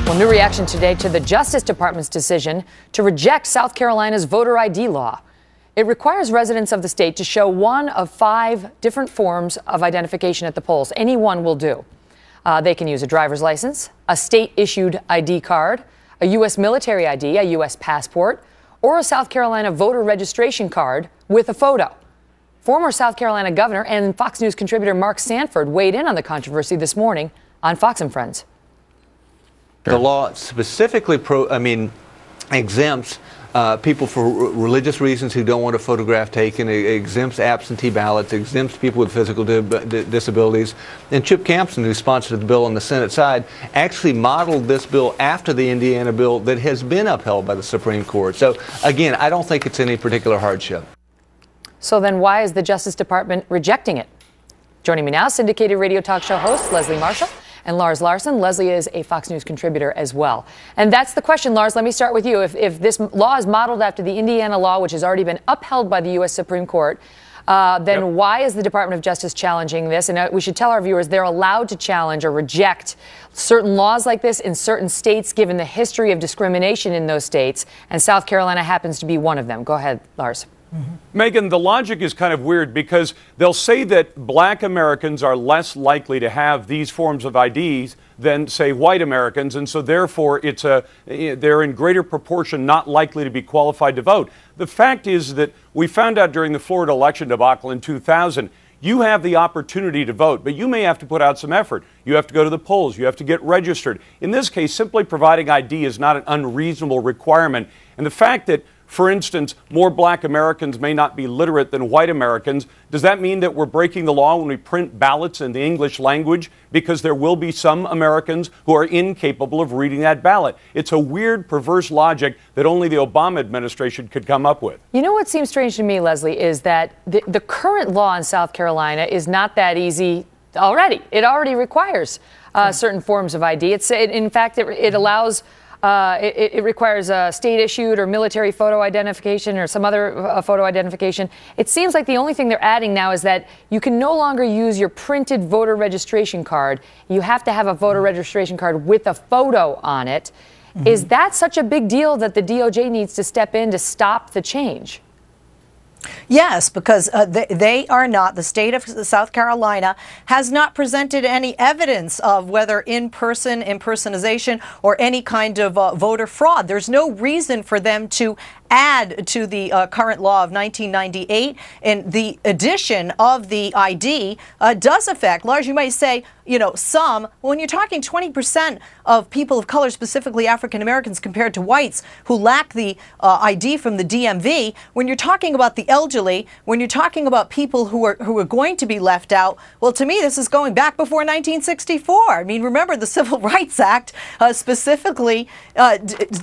Well, new reaction today to the Justice Department's decision to reject South Carolina's voter ID law. It requires residents of the state to show one of 5 different forms of identification at the polls. Any one will do. They can use a driver's license, a state-issued ID card, a U.S. military ID, a U.S. passport, or a South Carolina voter registration card with a photo. Former South Carolina governor and Fox News contributor Mark Sanford weighed in on the controversy this morning on Fox and Friends. The law specifically exempts people for religious reasons who don't want a photograph taken. It exempts absentee ballots, exempts people with physical disabilities. And Chip Campson, who sponsored the bill on the Senate side, actually modeled this bill after the Indiana bill that has been upheld by the Supreme Court. So, again, I don't think it's any particular hardship. So then why is the Justice Department rejecting it? Joining me now, syndicated radio talk show host Leslie Marshall and Lars Larson. Leslie is a Fox News contributor as well. And that's the question, Lars. Let me start with you. If this law is modeled after the Indiana law, which has already been upheld by the U.S. Supreme Court, then why is the Department of Justice challenging this? And we should tell our viewers they're allowed to challenge or reject certain laws like this in certain states, given the history of discrimination in those states. And South Carolina happens to be one of them. Go ahead, Lars. Megyn, the logic is kind of weird because they'll say that black Americans are less likely to have these forms of IDs than, say, white Americans, and so therefore they're in greater proportion not likely to be qualified to vote. The fact is that we found out during the Florida election debacle in 2000, you have the opportunity to vote, but you may have to put out some effort. You have to go to the polls. You have to get registered. In this case, simply providing ID is not an unreasonable requirement. And the fact that, for instance, more black Americans may not be literate than white Americans, does that mean that we're breaking the law when we print ballots in the English language? Because there will be some Americans who are incapable of reading that ballot. It's a weird, perverse logic that only the Obama administration could come up with. You know what seems strange to me, Leslie, is that the current law in South Carolina is not that easy already. It already requires certain forms of ID. In fact, it allows... It requires a state-issued or military photo identification or some other photo identification. It seems like the only thing they're adding now is that you can no longer use your printed voter registration card. You have to have a voter registration card with a photo on it. Is that such a big deal that the DOJ needs to step in to stop the change? Yes, because they are not, the state of South Carolina has not presented any evidence of whether in-person impersonation or any kind of voter fraud. There's no reason for them to add to the current law of 1998, and the addition of the ID does affect, Lars, you might say, you know, some, when you're talking 20% of people of color, specifically African Americans compared to whites who lack the ID from the DMV, when you're talking about the elderly, when you're talking about people who are going to be left out, well, to me, this is going back before 1964. I mean, remember, the Civil Rights Act specifically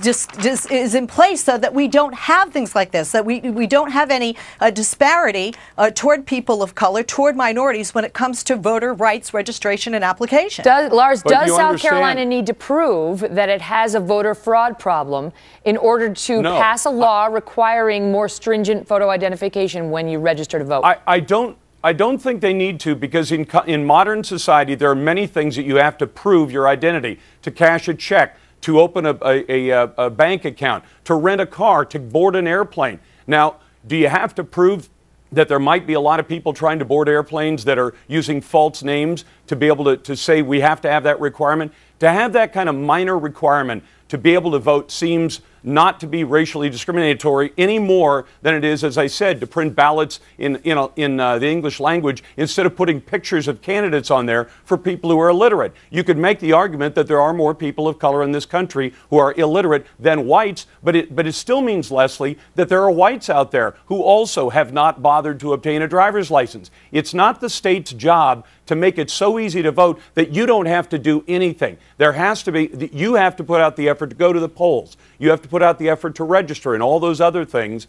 just is in place so that we don't have things like this, that we don't have any disparity toward people of color, toward minorities when it comes to voter rights registration and application. Lars, does South Carolina need to prove that it has a voter fraud problem in order to pass a law requiring more stringent photo identification when you register to vote? I don't think they need to, because in modern society there are many things that you have to prove your identity: to cash a check, to open a bank account, to rent a car, to board an airplane. Now, do you have to prove that there might be a lot of people trying to board airplanes that are using false names to be able to say we have to have that requirement? To have that kind of minor requirement to be able to vote seems not to be racially discriminatory any more than it is, as I said, to print ballots in the English language instead of putting pictures of candidates on there for people who are illiterate. You could make the argument that there are more people of color in this country who are illiterate than whites, but it still means, Leslie, that there are whites out there who also have not bothered to obtain a driver's license. It's not the state's job to make it so easy to vote that you don't have to do anything. There has to be, you have to put out the effort to go to the polls. You have to put out the effort to register and all those other things.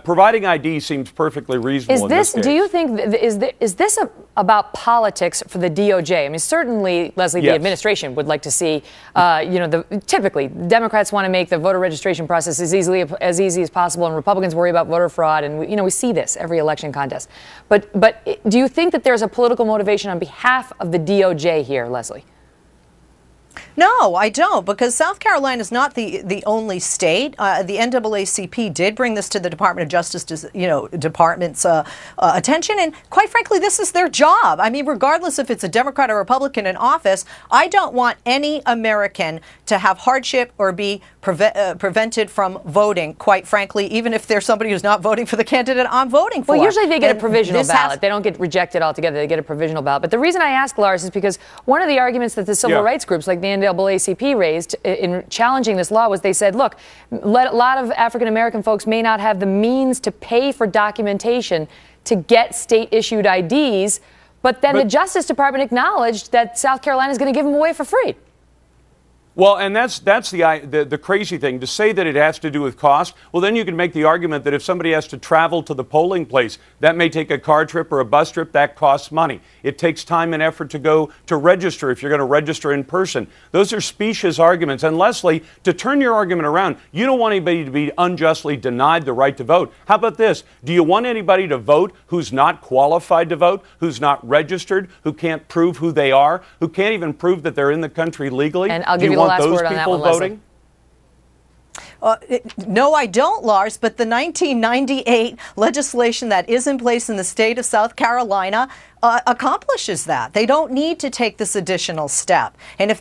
Providing ID seems perfectly reasonable in this case. Do you think, is this about politics for the DOJ? I mean, certainly, Leslie, the administration would like to see, typically, Democrats want to make the voter registration process as easy as possible, and Republicans worry about voter fraud, and we see this every election contest. But do you think that there's a political motivation on behalf of the DOJ here, Leslie? No, I don't, because South Carolina is not the only state. The NAACP did bring this to the Department of Justice, department's attention, and quite frankly, this is their job. I mean, regardless if it's a Democrat or Republican in office, I don't want any American to have hardship or be prevented from voting, quite frankly, even if there's somebody who's not voting for the candidate I'm voting for. Well, usually they get a provisional ballot. They don't get rejected altogether. They get a provisional ballot. But the reason I ask, Lars, is because one of the arguments that the civil rights groups like the NAACP raised in challenging this law was they said, look, a lot of African-American folks may not have the means to pay for documentation to get state-issued IDs, but then the Justice Department acknowledged that South Carolina is going to give them away for free. Well, and that's the crazy thing. To say that it has to do with cost, well, then you can make the argument that if somebody has to travel to the polling place, that may take a car trip or a bus trip, that costs money. It takes time and effort to go to register if you're going to register in person. Those are specious arguments. And Leslie, to turn your argument around, you don't want anybody to be unjustly denied the right to vote. How about this? Do you want anybody to vote who's not qualified to vote, who's not registered, who can't prove who they are, who can't even prove that they're in the country legally? And I'll give you want last those word on that people one, voting? No, I don't, Lars, but the 1998 legislation that is in place in the state of South Carolina accomplishes that. They don't need to take this additional step. And if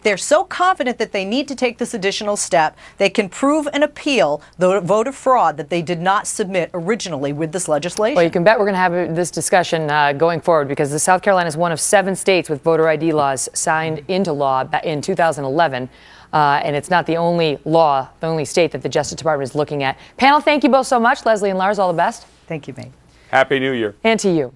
they're so confident that they need to take this additional step, they can prove and appeal the voter fraud that they did not submit originally with this legislation. Well, you can bet we're going to have this discussion going forward, because the South Carolina is one of 7 states with voter ID laws signed into law in 2011. And it's not the only law, the only state that the Justice Department is looking at. Panel, thank you both so much. Leslie and Lars, all the best. Thank you, Megyn. Happy New Year. And to you.